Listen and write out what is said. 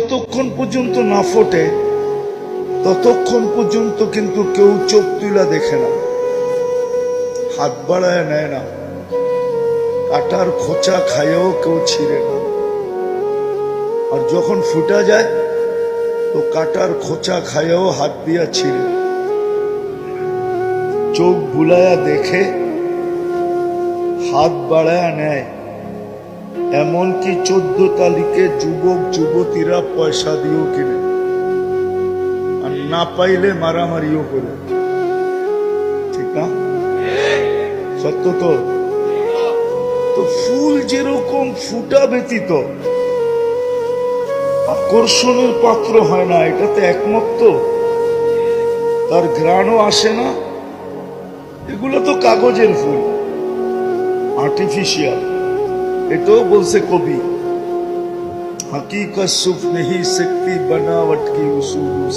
যতক্ষণ পর্যন্ত না ফোটে ততক্ষণ পর্যন্ত কিন্তু কেউ চোখ তুলা দেখে না, হাত বাড়ায় নেয় না, কাটার খোঁচা খাইয়েও কেউ ছিঁড়ে না। আর যখন ফুটা যায় তো কাটার খোঁচা খাইয়েও হাত দিয়া ছিঁড়ে, চোখ বুলায়া দেখে, হাত বাড়ায়া নেয়। এমনকি 14 তারিখে যুবক যুবতীরা পয়সা দিয়েও কিনে, আর না পাইলে মারামারিও করে। ঠিক না? সত্য তো? তো ফুল যেরকম ফুটা ব্যতীত আকর্ষণের পাত্র হয় না, এটাতে একমত তো? তার ঘ্রাণও আসে না। এগুলো তো কাগজের ফুল, আর্টিফিশিয়াল। এটাও বলছে কবি, हकीकत सुख नहीं सकती बनावट की उसूल।